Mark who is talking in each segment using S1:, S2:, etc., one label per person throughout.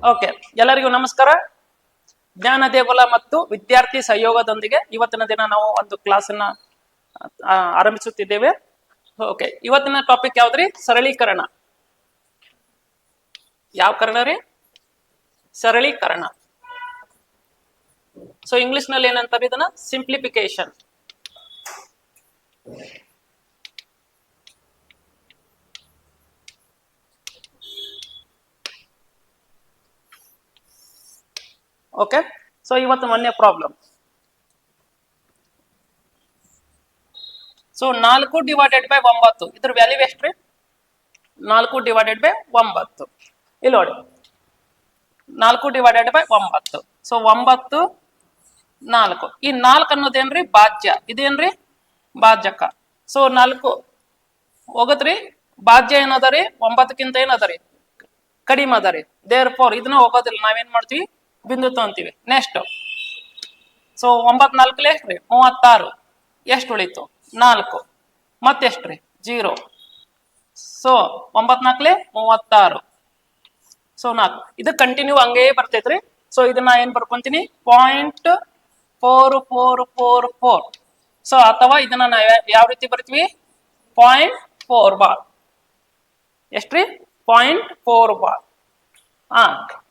S1: Okay, ಎಲ್ಲರಿಗೂ ನಮಸ್ಕಾರ. ಜ್ಞಾನ ದೇಗುಲ ಮತ್ತು ವಿದ್ಯಾರ್ಥಿ ಸಹಯೋಗದೊಂದಿಗೆ ಇವತ್ತಿನ ದಿನ ನಾವು ಒಂದು ಕ್ಲಾಸ್ ಅನ್ನ ಆರಂಭಿಸುತ್ತಿದ್ದೇವೆ. ಓಕೆ, ಇವತ್ತಿನ ಟಾಪಿಕ್ ಯಾವ್ದ್ರಿ? ಸರಳೀಕರಣ. ಯಾವ ಕರಣ ರೀ? ಸರಳೀಕರಣ. ಸೊ ಇಂಗ್ಲಿಷ್ ನಲ್ಲಿ ಏನಂತಾರೆ ಇದನ್ನ? ಸಿಂಪ್ಲಿಫಿಕೇಶನ್. ಓಕೆ, ಸೊ ಇವತ್ತು ಮೊನ್ನೆ ಪ್ರಾಬ್ಲಮ್. ಸೊ 4 ಡಿವೈಡೆಡ್ ಬೈ 9 ಇದ್ರ ವ್ಯಾಲ್ಯೂ ಎಷ್ಟ್ರಿ? 4 ಡಿವೈಡೆಡ್ ಬೈ 9. ಇಲ್ಲಿ ನೋಡಿ, 4 ಡಿವೈಡೆಡ್ ಬೈ 9. ಸೊ 9 4. ಈ 4 ಅನ್ನೋದೇನ್ರಿ? ಭಾಜ್ಯ. ಇದೇನ್ರಿ? ಭಾಜಕ. ಸೊ 4 ಹೋಗತ್ರಿ. ಭಾಜ್ಯ ಏನದರಿ? 9ಕ್ಕಿಂತ ಏನದರಿ? ಕಡಿಮೆ ಅದರಿ. ದೇರ್ ಫೋರ್ ಇದನ್ನ ಹೋಗೋದಿಲ್ಲ. ನಾವೇನ್ ಮಾಡ್ತೀವಿ? ಬಿಂದು ತಗೊಂತೀವಿ. ನೆಕ್ಸ್ಟ್, ಸೊ 9 4 ಎಷ್ಟ್ರಿ? 36. ಎಷ್ಟು ಉಳಿತು? 4. ಮತ್ತೆಷ್ಟ್ರಿ? 0. ಸೊ 9 4 36. ಸೊ 4 ಇದು ಕಂಟಿನ್ಯೂ ಹಂಗೇ ಬರ್ತೈತ್ರಿ. ಸೊ ಇದನ್ನ ಏನ್ ಬರ್ಕೊಂತೀನಿ? 0.4444. ಸೊ ಅಥವಾ ಇದನ್ನ ನಾವು ಯಾವ ರೀತಿ ಬರ್ತೀವಿ? 0.4 ಬಾರ್. ಎಷ್ಟ್ರಿ? 0.4 ಬಾರ್.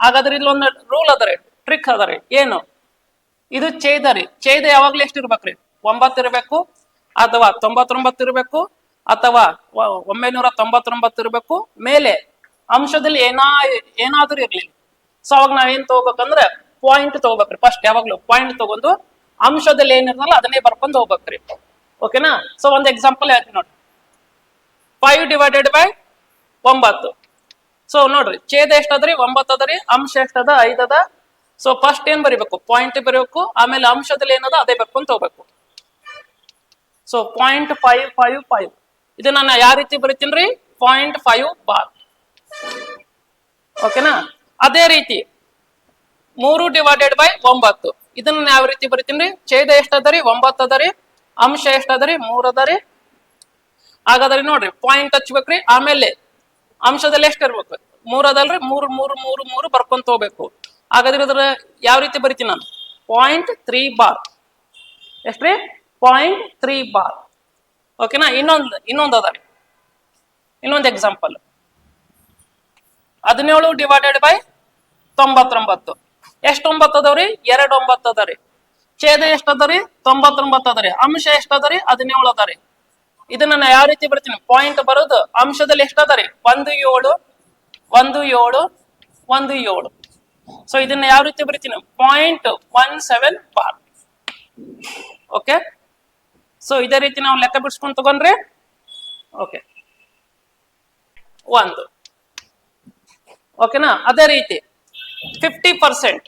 S1: ಹಾಗಾದ್ರೆ ಇಲ್ಲೊಂದು ರೂಲ್ ಅದರಿ, ಟ್ರಿಕ್ ಅದರಿ. ಏನು? ಇದು ಛೇದ ರೀ. ಛೇದ ಯಾವಾಗ್ಲೂ ಎಷ್ಟು ಇರ್ಬೇಕ್ರಿ? 9 ಇರಬೇಕು, ಅಥವಾ 99 ಇರಬೇಕು, ಅಥವಾ 999 ಇರಬೇಕು. ಮೇಲೆ ಅಂಶದಲ್ಲಿ ಏನಾದ್ರೂ ಇರ್ಲಿ. ಸೊ ಅವಾಗ ನಾವೇನ್ ತಗೋಬೇಕಂದ್ರೆ ಪಾಯಿಂಟ್ ತಗೋಬೇಕ್ರಿ. ಫಸ್ಟ್ ಯಾವಾಗ್ಲೂ ಪಾಯಿಂಟ್ ತಗೊಂಡು ಅಂಶದಲ್ಲಿ ಏನಿರಲ್ಲ ಅದನ್ನೇ ಬರ್ಕೊಂಡು ಹೋಗ್ಬೇಕ್ರಿ. ಓಕೆನಾ? ಸೊ ಒಂದು ಎಕ್ಸಾಂಪಲ್ ಹೇಳ್ತೀನಿ ನೋಡಿ. 5 ಡಿವೈಡೆಡ್ ಬೈ 9. ಸೊ ನೋಡ್ರಿ, ಛೇದ ಎಷ್ಟದ್ರಿ? 9 ಅದರಿ. ಅಂಶ ಎಷ್ಟದ? 5 ಅದ. ಸೊ ಫಸ್ಟ್ ಏನ್ ಬರಿಬೇಕು? ಪಾಯಿಂಟ್ ಬರೀಬೇಕು. ಆಮೇಲೆ ಅಂಶದಲ್ಲಿ ಏನದ ಅದೇ ಬರ್ಕೊಂತ ಹೋಗ್ಬೇಕು. ಸೊ 0.555. ಇದನ್ನ ನಾನು ಯಾವ ರೀತಿ ಬರಿತೀನ್ರಿ? 0.5 ಬಾರ್. ಓಕೆನಾ? ಅದೇ ರೀತಿ 3 ಡಿವೈಡೆಡ್ ಬೈ 9. ಇದನ್ನ ಯಾವ ರೀತಿ ಬರಿತೀನ್ರಿ? ಛೇದ ಎಷ್ಟದರಿ? 9 ಅದರಿ. ಅಂಶ ಎಷ್ಟದರಿ? 3 ಅದರಿ. ಹಾಗಾದ್ರಿ ನೋಡ್ರಿ, ಪಾಯಿಂಟ್ ಹಚ್ಬೇಕ್ರಿ. ಆಮೇಲೆ ಅಂಶದಲ್ಲಿ ಎಷ್ಟು ಇರ್ಬೇಕು? 3 ಅದಲ್ರಿ. 3 3 3 3 ಬರ್ಕೊಂತ ಹೋಗ್ಬೇಕು. ಹಾಗಾದ್ರೆ ಇದ್ರ ಯಾವ ರೀತಿ ಬರಿತೀನಿ ನಾನು? 0.3 ಬಾರ್. ಎಷ್ಟ್ರಿ? 0.3 ಬಾರ್. ಓಕೆನಾ? ಇನ್ನೊಂದು ಅದರಿ. ಇನ್ನೊಂದು ಎಕ್ಸಾಂಪಲ್. 17 divided by 99. ಎಷ್ಟು 9 ಅದಾವ್ರಿ? 2 9 ಅದರಿ. ಛೇದ ಎಷ್ಟದರಿ? 99 ಅದರಿ. ಅಂಶ ಎಷ್ಟದರಿ? 17 ಅದರಿ. ಇದನ್ನ ನಾ ಯಾವ ರೀತಿ ಬರ್ತೀನಿ? ಪಾಯಿಂಟ್ ಬರೋದು ಅಂಶದಲ್ಲಿ ಎಷ್ಟದರಿ? 1 7 1 7 1 7. ಸೊ ಇದನ್ನ ಯಾವ ರೀತಿ ಬರಿತೀನಿ? 0.17 ಬಾರ್. ಓಕೆ, ಸೊ ಇದೇ ರೀತಿ ನಾವು ಲೆಕ್ಕ ಬಿಡಿಸ್ಕೊಂಡು ತಗೊಂಡ್ರೆ ಓಕೆ 1. ಓಕೆನಾ? ಅದೇ ರೀತಿ 50%.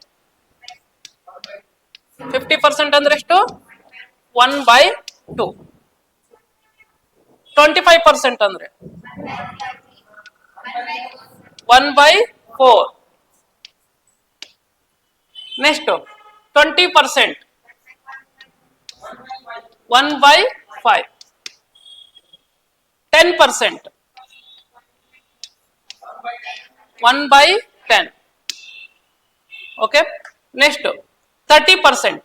S1: 50% ಅಂದ್ರೆ ಎಷ್ಟು? 1/2. 25% ಅಂದ್ರೆ 1/4. Next 20%, 1/5. 10%, 1/10. Okay, next 30%,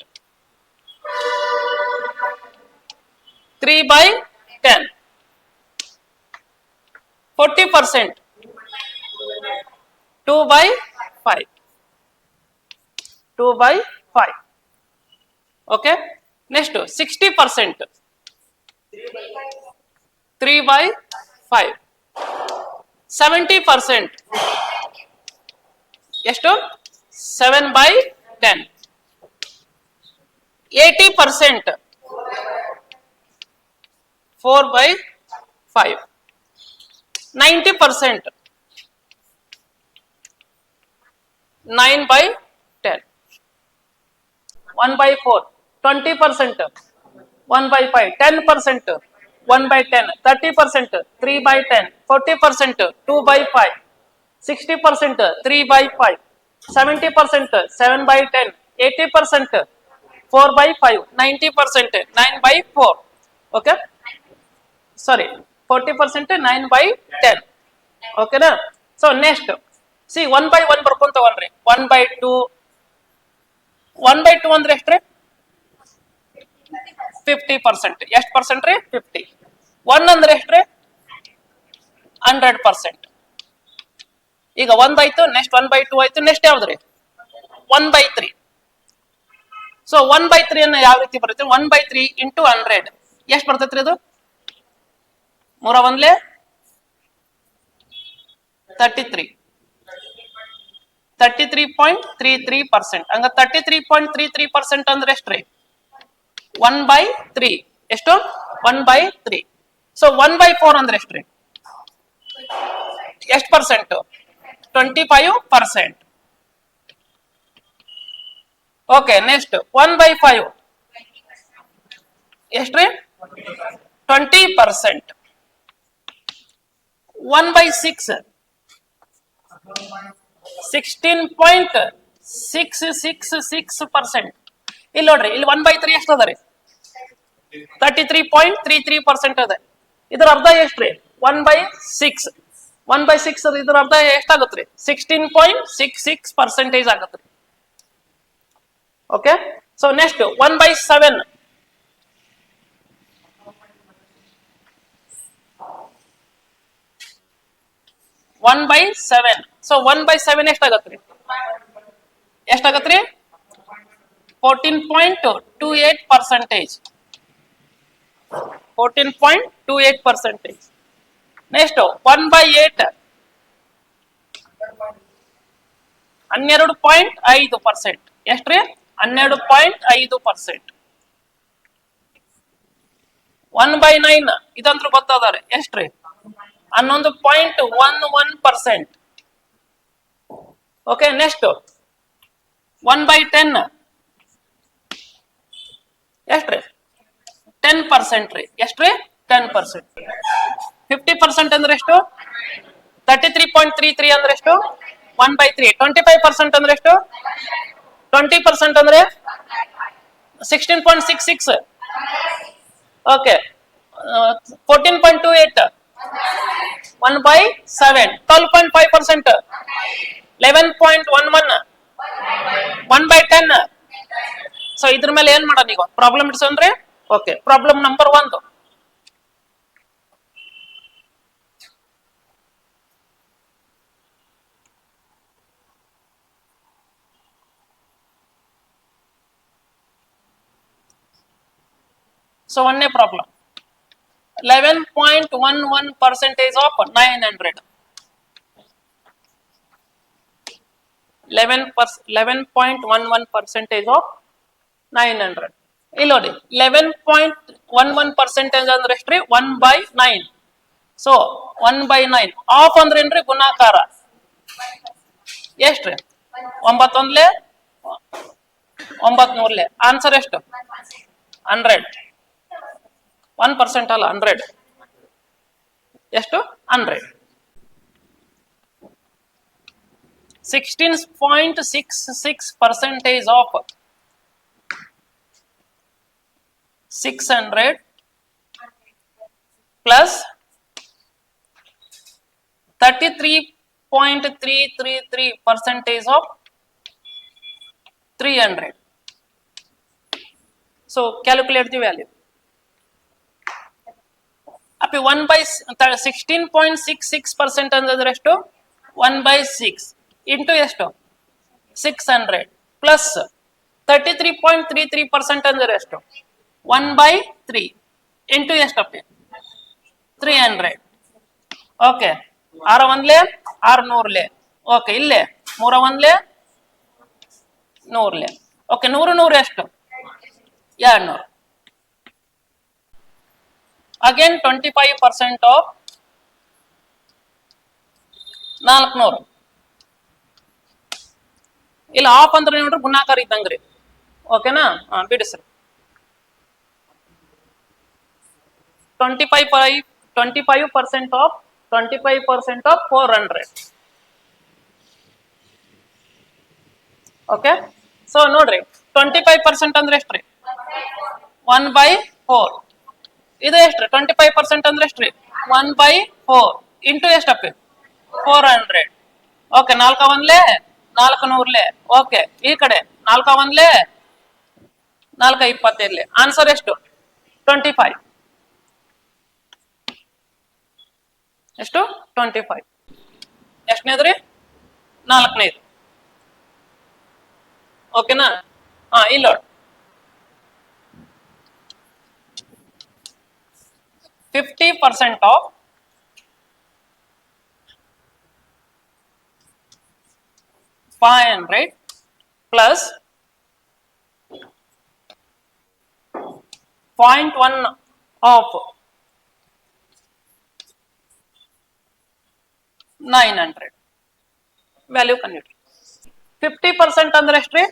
S1: 3/10. 40%, 2/5. 2/5. Okay, next 60%, 3/5. 70% ಎಷ್ಟು? 7/10. 80%, 4/5. 90%, 9/10. 1/4. 20%, 1/5. 10%, 1/10. 30%, 3/10. 40%, 2/5. 60%, 3/5. 70%, 7/10. 80%, 4/5. 90%, 9/4. Okay, sorry, 40%, 9/10. Okay na? So next C 1/1 ಬರ್ಕೊಂತ ತಗೊಳ್ರಿ. 1/2 1/2 ಅಂದ್ರೆ ಎಷ್ಟ್ರಿ? 50%. ಎಷ್ಟು ಪರ್ಸೆಂಟ್ ರೀ? 50. 1 ಅಂದ್ರೆ ಎಷ್ಟ್ರಿ? 100%. ಈಗ 1 ಆಯ್ತು, ನೆಕ್ಸ್ಟ್ 1/2 ಆಯ್ತು, ನೆಕ್ಸ್ಟ್ ಯಾವ್ದ್ರಿ? 1/3. ಸೊ 1/3 ಅನ್ನ ಯಾವ ರೀತಿ ಬರುತ್ತೆ? 1/3 ಇಂಟು 100 ಎಷ್ಟು ಬರ್ತೈತ್ರಿ ಅದು? 3 33. 33.33%. ಹಂಗ 33.33% ಅಂದ್ರೆ ಎಷ್ಟ್ರಿ? 1/3. ಎಷ್ಟು? 1/3. ಸೊ 1/4 ಅಂದ್ರೆ ಎಷ್ಟ್ರಿ? ಎಷ್ಟು ಪರ್ಸೆಂಟ್? 25%. ಓಕೆ, ನೆಕ್ಸ್ಟ್ 1/5 ಎಷ್ಟ್ರಿ? 20%. 1/6 16.666%. ಇಲ್ಲಿ ನೋಡ್ರಿ, ಇಲ್ಲಿ 1/3 ಎಷ್ಟು ಅದ ರೀ? 33.33% ಅದ. ಇದ್ರ ಅರ್ಧ ಎಷ್ಟ್ರಿ? 1/6. 1/6 ಇದ್ರ ಅರ್ಧ ಎಷ್ಟಾಗತ್ರಿ? 16.66% ಆಗತ್ರಿ. Okay, so next 1/7. 1/7. So 1/7 ಎಷ್ಟಾಗತ್ರಿ? ಎಷ್ಟಾಗತ್ರಿ? 14.28%. 14.28%. Next 1/8. 12.5%. ಎಷ್ಟ್ರಿ? 12.5%. 1/9 ಇದಂತೂ ಗೊತ್ತದಾರೆ, ಎಷ್ಟ್ರಿ? 11.11%. ಓಕೆ, ನೆಕ್ಸ್ಟ್ 1/10 ಎಷ್ಟ್ರಿ? 10% ರೀ. ಎಷ್ಟ್ರಿ? 10%. 50% ಅಂದ್ರೆ ಎಷ್ಟು? 33.33 ಅಂದ್ರೆ ಎಷ್ಟು? 1/3. 25% ಅಂದ್ರೆ ಎಷ್ಟು? 20% ಅಂದ್ರೆ 16.66. ಓಕೆ, 14.28. 1/7. 12.5%. 11.11. 1/10. ಸೊ ಇದ್ರ ಮೇಲೆ ಏನ್ ಮಾಡೋಣ ಈಗ? ಪ್ರಾಬ್ಲಮ್ ಇಡ್ಸಂದ್ರೆ. Okay, problem number 1. ಸೊ ಒಂದೇ ಪ್ರಾಬ್ಲಮ್. 11.11% of 900. 11.11% of 900. ಇಲ್ಲಿ ನೋಡಿ, 11.11% ಅಂದ್ರೆ ಎಷ್ಟ್ರಿ? 1/9. ಸೊ 1/9 ಆಫ್ ಅಂದ್ರೆ ಏನ್ರಿ? ಗುಣಾಕಾರ. ಎಷ್ಟ್ರಿ? 9 9 ಆನ್ಸರ್ ಎಷ್ಟು? 100. 1% ಅಲ್ಲ, 100. ಎಷ್ಟು? 100. 16.66% of 600 plus 33.333% of 300. So calculate the value. ಅಪ್ಪಿ 16.66% ಅಂದ್ರೆ ಎಷ್ಟು? 1/6 ಇಂಟು ಎಷ್ಟು? 600 ಪ್ಲಸ್ 33.33% ಅಂದ್ರೆ ಎಷ್ಟು? 1/3 ಇಂಟು ಎಷ್ಟಪ್ಪಿ? 300. ಓಕೆ, 6 1 600. ಓಕೆ, ಇಲ್ಲೇ 3 1 100. ಓಕೆ, 100 ಎಷ್ಟು? 200. Again 25% of 400. ಇಲ್ಲ ಆಫ್ ಅಂದ್ರೆ ನೋಡ್ರಿ ಗುಣಾಕಾರ ಇದ್ದಂಗ್ರಿ. ಓಕೆನಾ? ಬಿಡಿಸ್ರಿ. 25% of 400. ಓಕೆ, ಸೊ ನೋಡ್ರಿ 25% ಅಂದ್ರೆ ಎಷ್ಟ್ರಿ? 1/4. ಇದು ಎಷ್ಟ್ರಿ? 25% ಅಂದ್ರೆ ಎಷ್ಟ್ರಿ? 1/4 ಇಂಟು ಎಷ್ಟಪ್ಪಿ? 400. ಓಕೆ, 4 ಒಂದ್ಲೆ 4 ನೂರ್ಲೆ. ಓಕೆ, ಈ ಕಡೆ 4 ಒಂದ್ಲೆ 4 25. ಆನ್ಸರ್ ಎಷ್ಟು? 25. ಎಷ್ಟು? 25. ಎಷ್ಟನೇದ್ರಿ? 4ನೇದು. ಓಕೆನಾ? ಇಲ್ಲ 50% ಆಫ್ 500 plus 0.1 of 900. ವ್ಯಾಲ್ಯೂ ಕಂಡುಹಿಡಿ. 50% ಅಂದ್ರೆ ಎಷ್ಟ್ರಿ?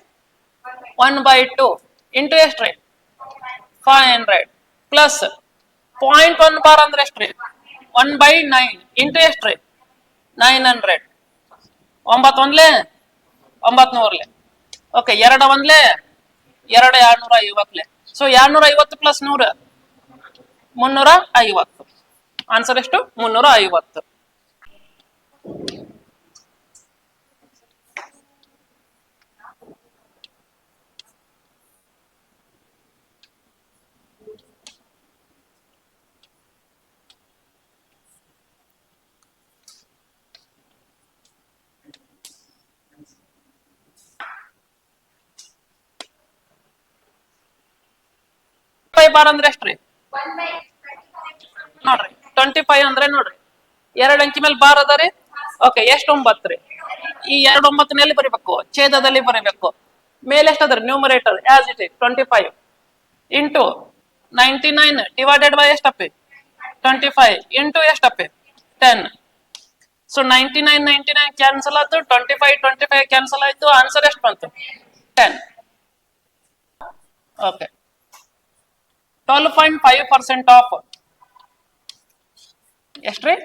S1: 1/2 ಇಂಟು ಎಷ್ಟ್ರಿ? 500 ಪ್ಲಸ್ 0.1 ಬಾರ್ ಅಂದ್ರೆ ಎಷ್ಟ್ರಿ? 1/9 ಇಂಟು ಎಷ್ಟ್ರಿ? 900. 9 ಒಂದ್ಲೆ 900. ಓಕೆ, 2 ಒಂದ್ಲೆ 2 250. So 250 plus 100 350. ಆನ್ಸರ್ ಎಷ್ಟು? 350. ಬಾರ್ ಅಂದ್ರೆ ಎಷ್ಟ್ರಿ? ನೋಡ್ರಿ 25 ಅಂದ್ರೆ ನೋಡ್ರಿ 2 ಅಂಕಿ ಮೇಲೆ ಬಾರ್ ಅದ ರೀ. ಓಕೆ, ಎಷ್ಟು? 9 ರೀ. ಈ 2 9 ಬರೀಬೇಕು, ಛೇದದಲ್ಲಿ ಬರೀಬೇಕು. ಮೇಲೆ ಎಷ್ಟದ ರೀ? Numerator as it is 25 into 99 divided by ಎಷ್ಟಪ್ಪಿ? 25 ಇಂಟು ಎಷ್ಟಪ್ಪಿ? 10. ಸೊ 99 ಕ್ಯಾನ್ಸಲ್ ಆಯ್ತು, 25 ಕ್ಯಾನ್ಸಲ್ ಆಯ್ತು. ಆನ್ಸರ್ ಎಷ್ಟು ಬಂತು? 10. ಓಕೆ, 12.5% ಆಫ್ ಎಷ್ಟ್ರಿ?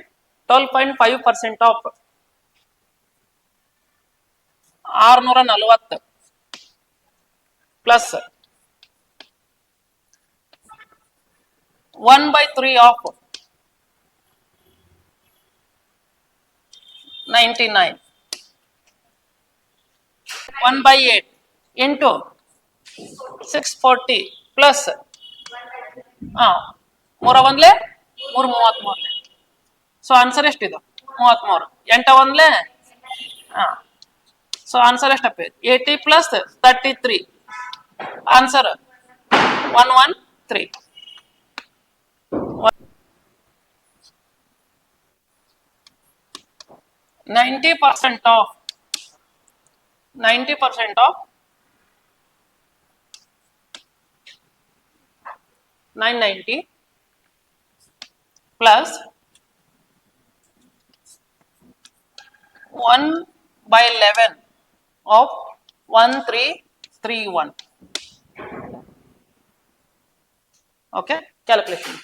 S1: 12.5% of 640 plus 1/3 of 99 1/8 into 640 plus 3 ಒಂದ್ಲೆ 33. ಸೊ ಆನ್ಸರ್ ಎಷ್ಟಿದು? 33. 8 ಒಂದ್ಲೆ ಸೊ ಆನ್ಸರ್ ಎಷ್ಟಪ್ಪ? 80 plus 33. Answer 113. 90% of 990 plus 1/11 of 1331. Okay, calculation.